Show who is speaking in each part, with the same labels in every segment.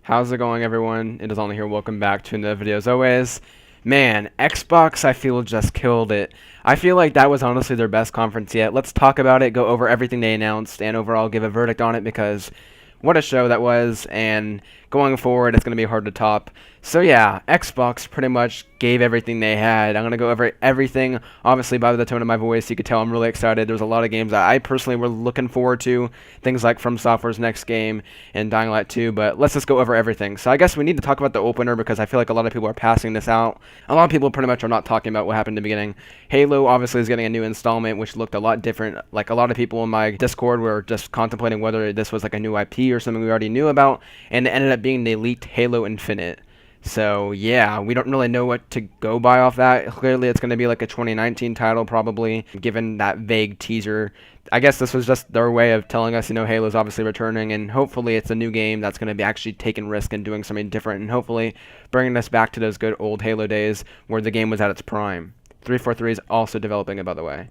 Speaker 1: How's it going, everyone? It is Only here. Welcome back to another video. As always, man, Xbox, I feel, just killed it. I feel like that was honestly their best conference yet. Let's talk about it, go over everything they announced, and overall give a verdict on it because what a show that was, and going forward, it's going to be hard to top. So yeah, Xbox pretty much gave everything they had. I'm going to go over everything. Obviously, by the tone of my voice, you could tell I'm really excited. There's a lot of games that I personally were looking forward to, things like From Software's next game and Dying Light 2, but let's just go over everything. So I guess we need to talk about the opener because I feel like a lot of people are passing this out. A lot of people pretty much are not talking about what happened in the beginning. Halo obviously is getting a new installment, which looked a lot different. Like, a lot of people in my Discord were just contemplating whether this was like a new IP or something we already knew about, and it ended up being the leaked Halo Infinite. So yeah, we don't really know what to go by off that. Clearly it's going to be like a 2019 title probably, given that vague teaser. I guess this was just their way of telling us, Halo's obviously returning, and hopefully it's a new game that's going to be actually taking risk and doing something different, and hopefully bringing us back to those good old Halo days where the game was at its prime. 343 is also developing it, by the way.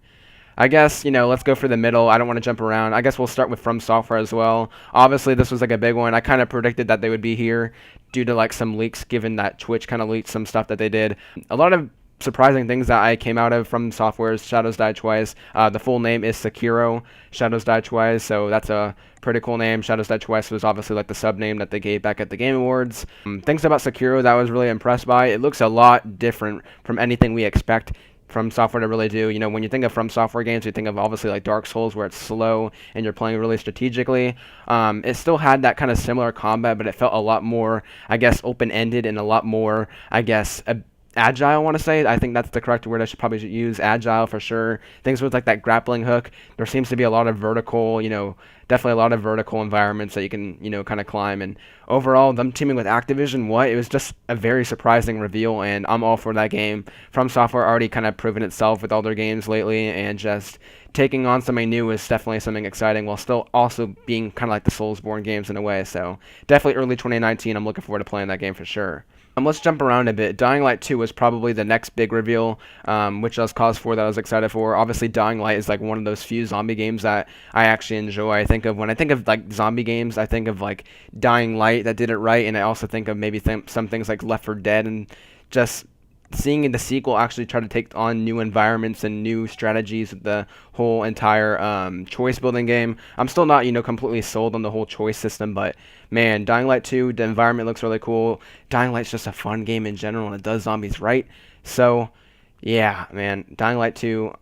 Speaker 1: I guess, let's go for the middle. I don't want to jump around. I guess we'll start with From Software as well. Obviously, this was like a big one. I kind of predicted that they would be here due to like some leaks, given that Twitch kind of leaked some stuff that they did. A lot of surprising things that I came out of From Software's Shadows Die Twice. The full name is Sekiro Shadows Die Twice, so that's a pretty cool name. Shadows Die Twice was obviously like the sub name that they gave back at the Game Awards. Things about Sekiro that I was really impressed by. It looks a lot different from anything we expect From Software to really do. When you think of From Software games, you think of obviously like Dark Souls, where it's slow and you're playing really strategically. It still had that kind of similar combat, but it felt a lot more, I guess, open-ended and a lot more, I guess, agile, I want to say. I think that's the correct word I should probably use. Agile for sure. Things with like that grappling hook. There seems to be a lot of vertical, definitely a lot of vertical environments that you can, kind of climb. And overall, them teaming with Activision, it was just a very surprising reveal, and I'm all for that game. From Software already kind of proven itself with all their games lately, and just taking on something new is definitely something exciting, while still also being kind of like the Soulsborne games in a way. So definitely early 2019, I'm looking forward to playing that game for sure. Let's jump around a bit. Dying Light 2 was probably the next big reveal, which was Cause 4 that I was excited for. Obviously, Dying Light is like one of those few zombie games that I actually enjoy. When I think of like zombie games, I think of like Dying Light that did it right, and I also think of maybe some things like Left 4 Dead, and just seeing in the sequel actually try to take on new environments and new strategies with the whole entire choice building game. I'm still not, completely sold on the whole choice system, but man, Dying Light 2, the environment looks really cool. Dying Light's just a fun game in general, and it does zombies right. So, yeah, man, Dying Light 2,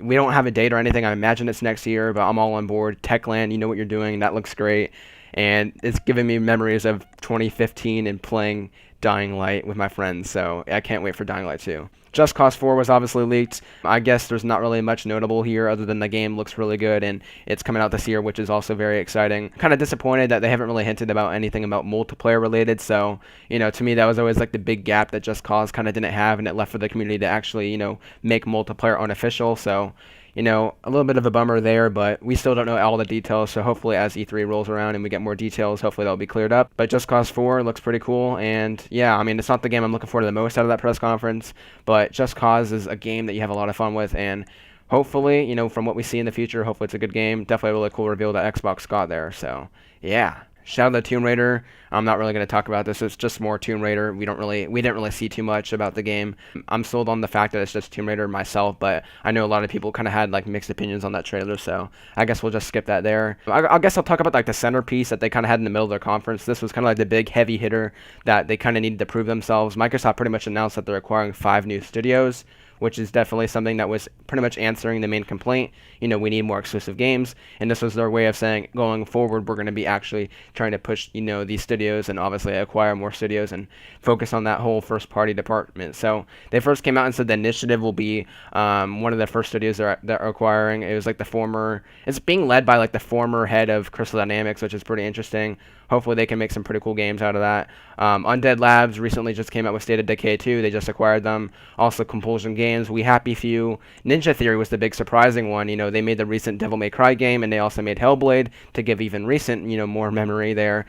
Speaker 1: we don't have a date or anything. I imagine it's next year, but I'm all on board. Techland, you know what you're doing. That looks great. And it's giving me memories of 2015 and playing Dying Light with my friends, so I can't wait for Dying Light 2. Just Cause 4 was obviously leaked. I guess there's not really much notable here other than the game looks really good, and it's coming out this year, which is also very exciting. Kind of disappointed that they haven't really hinted about anything about multiplayer related, so, to me that was always like the big gap that Just Cause kind of didn't have, and it left for the community to actually, make multiplayer unofficial, so a little bit of a bummer there, but we still don't know all the details, so hopefully as E3 rolls around and we get more details, hopefully that'll be cleared up. But Just Cause 4 looks pretty cool, and yeah, it's not the game I'm looking forward to the most out of that press conference, but Just Cause is a game that you have a lot of fun with, and hopefully, from what we see in the future, hopefully it's a good game. Definitely a really cool reveal that Xbox got there, so yeah. Shadow of the Tomb Raider, I'm not really going to talk about this. It's just more Tomb Raider. We didn't really see too much about the game. I'm sold on the fact that it's just Tomb Raider myself, but I know a lot of people kind of had like mixed opinions on that trailer, so I guess we'll just skip that there. I guess I'll talk about like the centerpiece that they kind of had in the middle of their conference. This was kind of like the big heavy hitter that they kind of needed to prove themselves. Microsoft pretty much announced that they're acquiring 5 new studios, which is definitely something that was pretty much answering the main complaint. We need more exclusive games, and this was their way of saying, going forward, we're going to be actually trying to push, these studios and obviously acquire more studios and focus on that whole first-party department. So they first came out and said the initiative will be one of the first studios that are acquiring. It was like it's being led by like the former head of Crystal Dynamics, which is pretty interesting. Hopefully they can make some pretty cool games out of that. Undead Labs recently just came out with State of Decay 2. They just acquired them. Also Compulsion Games, We Happy Few. Ninja Theory was the big surprising one. They made the recent Devil May Cry game, and they also made Hellblade to give even recent, more memory there.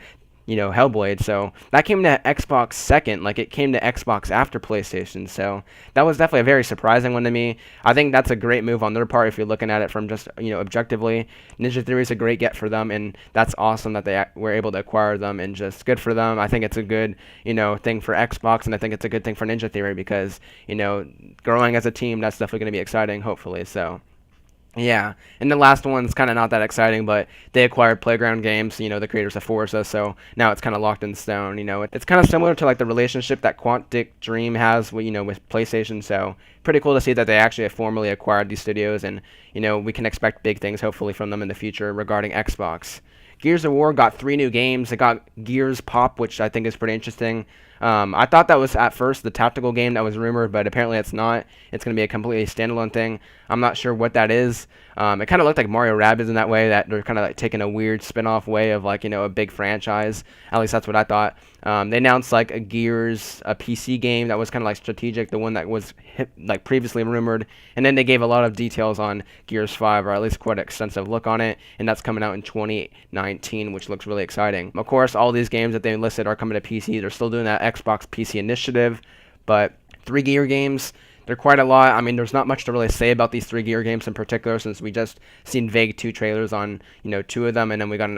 Speaker 1: Hellblade. So that came to Xbox second, like it came to Xbox after PlayStation. So that was definitely a very surprising one to me. I think that's a great move on their part if you're looking at it from just objectively. Ninja Theory is a great get for them, and that's awesome that they were able to acquire them, and just good for them. I think it's a good thing for Xbox, and I think it's a good thing for Ninja Theory because growing as a team, that's definitely going to be exciting, hopefully. So. Yeah, and the last one's kind of not that exciting, but they acquired Playground Games, the creators of Forza, so now it's kind of locked in stone. It's kind of similar to like the relationship that Quantic Dream has, with PlayStation. So pretty cool to see that they actually have formally acquired these studios, and we can expect big things hopefully from them in the future regarding Xbox. Gears of War got 3 new games. It got Gears Pop, which I think is pretty interesting. I thought that was at first the tactical game that was rumored, but apparently it's not. It's going to be a completely standalone thing. I'm not sure what that is. It kind of looked like Mario Rabbids in that way, that they're kind of like taking a weird spin-off way of like, a big franchise. At least that's what I thought. They announced like a PC game that was kind of like strategic, the one that was like previously rumored, and then they gave a lot of details on Gears 5, or at least quite an extensive look on it, and that's coming out in 2019, which looks really exciting. Of course, all these games that they listed are coming to PC. They're still doing that Xbox PC initiative, but 3 Gear games, they're quite a lot. I mean, there's not much to really say about these 3 Gear games in particular, since we just seen vague 2 trailers on 2 of them, and then we got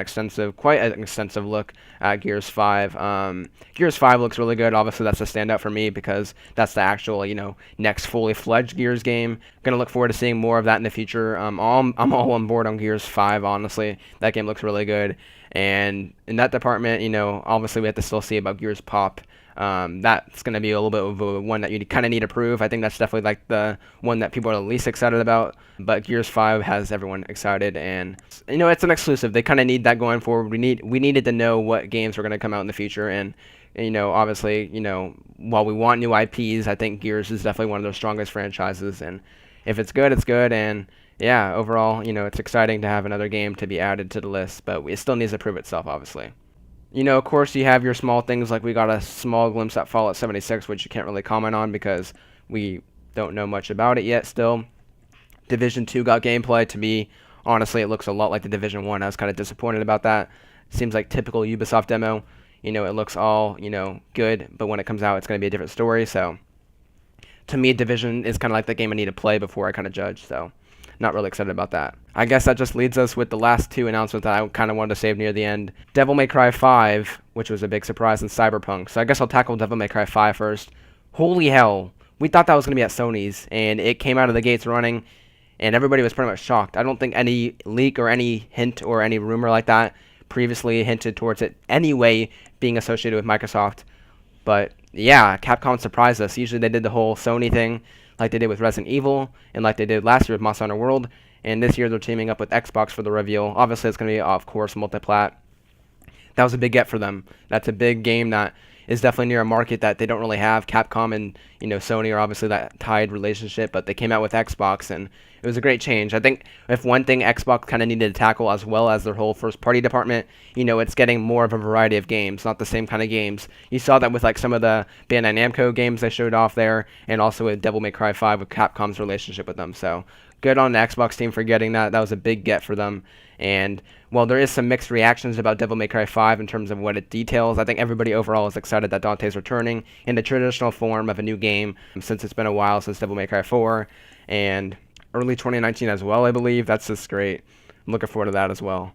Speaker 1: quite an extensive look at Gears 5. Gears 5 looks really good. Obviously, that's a standout for me because that's the actual next fully fledged Gears game. Gonna look forward to seeing more of that in the future. I'm all on board on Gears 5. Honestly, that game looks really good, and in that department, obviously we have to still see about Gears Pop. That's going to be a little bit of a one that you kind of need to prove. I think that's definitely like the one that people are the least excited about. But Gears 5 has everyone excited, and it's an exclusive. They kind of need that going forward. We needed to know what games were going to come out in the future, and obviously, while we want new IPs, I think Gears is definitely one of their strongest franchises, and if it's good, it's good. And yeah, overall, it's exciting to have another game to be added to the list, but it still needs to prove itself, obviously. Of course, you have your small things, like we got a small glimpse at Fallout 76, which you can't really comment on because we don't know much about it yet still. Division 2 got gameplay. To me, honestly, it looks a lot like the Division 1. I was kind of disappointed about that. Seems like typical Ubisoft demo. It looks all, good, but when it comes out, it's going to be a different story. So, to me, Division is kind of like the game I need to play before I kind of judge, so not really excited about that. I guess that just leads us with the last 2 announcements that I kind of wanted to save near the end. Devil May Cry 5, which was a big surprise, and Cyberpunk. So I guess I'll tackle Devil May Cry 5 first. Holy hell. We thought that was going to be at Sony's, and it came out of the gates running, and everybody was pretty much shocked. I don't think any leak or any hint or any rumor like that previously hinted towards it anyway being associated with Microsoft. But yeah, Capcom surprised us. Usually they did the whole Sony thing, like they did with Resident Evil, and like they did last year with Monster Hunter World, and this year they're teaming up with Xbox for the reveal. Obviously, it's going to be, of course, multi-plat. That was a big get for them. That's a big game that is definitely near a market that they don't really have. Capcom and Sony are obviously that tied relationship, but they came out with Xbox, and it was a great change. I think if one thing Xbox kind of needed to tackle, as well as their whole first-party department, it's getting more of a variety of games, not the same kind of games. You saw that with like some of the Bandai Namco games they showed off there, and also with Devil May Cry 5 with Capcom's relationship with them. So good on the Xbox team for getting that. That was a big get for them. And while there is some mixed reactions about Devil May Cry 5 in terms of what it details, I think everybody overall is excited that Dante's returning in the traditional form of a new game, since it's been a while since Devil May Cry 4, and early 2019 as well, I believe. That's just great. I'm looking forward to that as well.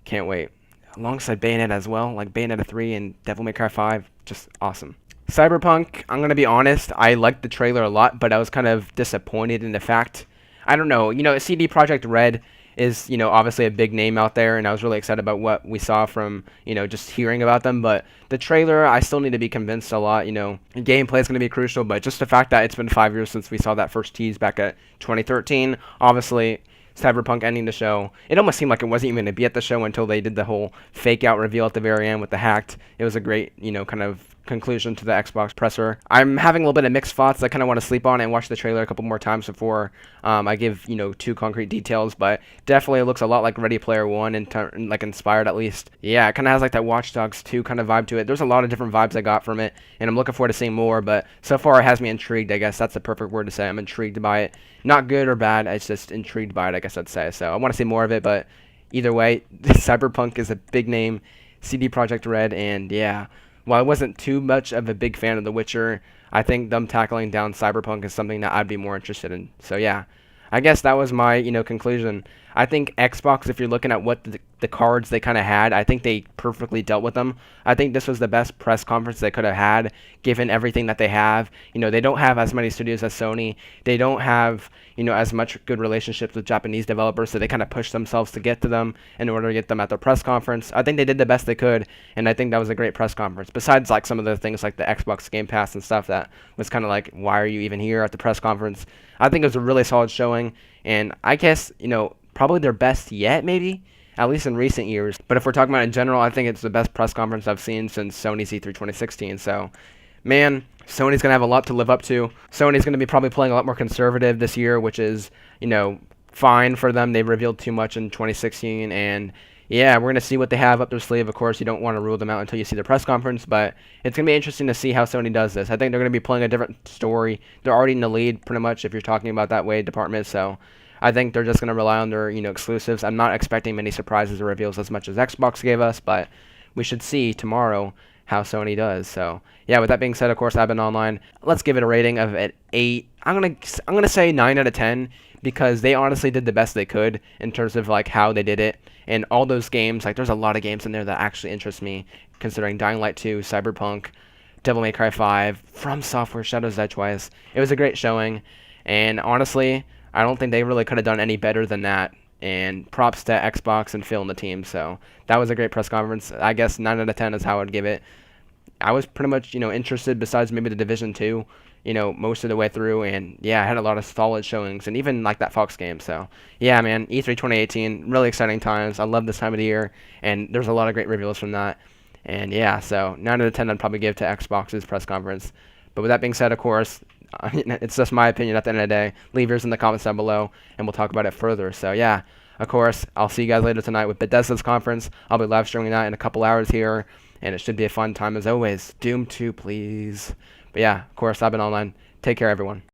Speaker 1: Can't wait. Alongside Bayonetta as well, like Bayonetta 3 and Devil May Cry 5, just awesome. Cyberpunk, I'm going to be honest, I liked the trailer a lot, but I was kind of disappointed in the fact, I don't know, CD Projekt Red is, obviously a big name out there, and I was really excited about what we saw from, just hearing about them, but the trailer, I still need to be convinced a lot. Gameplay is going to be crucial, but just the fact that it's been 5 years since we saw that first tease back at 2013, obviously Cyberpunk ending the show, it almost seemed like it wasn't even going to be at the show until they did the whole fake out reveal at the very end with the hacked. It was a great, kind of conclusion to the Xbox presser. I'm having a little bit of mixed thoughts. I kind of want to sleep on it and watch the trailer a couple more times before I give, too concrete details, but definitely it looks a lot like Ready Player One, and like inspired at least. Yeah, it kind of has like that Watch Dogs 2 kind of vibe to it. There's a lot of different vibes I got from it, and I'm looking forward to seeing more, but so far it has me intrigued. I guess that's the perfect word to say. I'm intrigued by it. Not good or bad, it's just intrigued by it, I guess I'd say. So I want to see more of it, but either way, Cyberpunk is a big name. CD Projekt Red, and yeah, while I wasn't too much of a big fan of The Witcher, I think them tackling down Cyberpunk is something that I'd be more interested in. So yeah, I guess that was my conclusion. I think Xbox, if you're looking at what the cards they kind of had, I think they perfectly dealt with them. I think this was the best press conference they could have had, given everything that they have. They don't have as many studios as Sony. They don't have, as much good relationships with Japanese developers, so they kind of push themselves to get to them in order to get them at their press conference. I think they did the best they could, and I think that was a great press conference. Besides, like, some of the things like the Xbox Game Pass and stuff that was kind of like, why are you even here at the press conference? I think it was a really solid showing, and I guess, probably their best yet, maybe, at least in recent years. But if we're talking about in general, I think it's the best press conference I've seen since Sony's E3 2016. So, man, Sony's going to have a lot to live up to. Sony's going to be probably playing a lot more conservative this year, which is, fine for them. They revealed too much in 2016, and yeah, we're going to see what they have up their sleeve. Of course, you don't want to rule them out until you see the press conference, but it's going to be interesting to see how Sony does this. I think they're going to be playing a different story. They're already in the lead, pretty much, if you're talking about that way department, so I think they're just going to rely on their, exclusives. I'm not expecting many surprises or reveals as much as Xbox gave us, but we should see tomorrow how Sony does. So, yeah, with that being said, of course, I've been online. Let's give it a rating of an 8. I'm gonna say 9 out of 10 because they honestly did the best they could in terms of like how they did it. And all those games, like there's a lot of games in there that actually interest me, considering Dying Light 2, Cyberpunk, Devil May Cry 5, From Software, Shadows Die Twice. It was a great showing, and honestly, I don't think they really could have done any better than that. And props to Xbox and Phil and the team. So that was a great press conference. I guess 9 out of 10 is how I'd give it. I was pretty much, interested besides maybe the Division 2, most of the way through. And yeah, I had a lot of solid showings and even like that Fox game. So yeah, man, E3 2018, really exciting times. I love this time of the year. And there's a lot of great reveals from that. And yeah, so 9 out of 10 I'd probably give to Xbox's press conference. But with that being said, of course, it's just my opinion at the end of the day. Leave yours in the comments down below, and we'll talk about it further. So yeah, of course, I'll see you guys later tonight with Bethesda's conference. I'll be live streaming that in a couple hours here, and it should be a fun time as always. Doom 2, please. But yeah, of course, I've been online. Take care, everyone.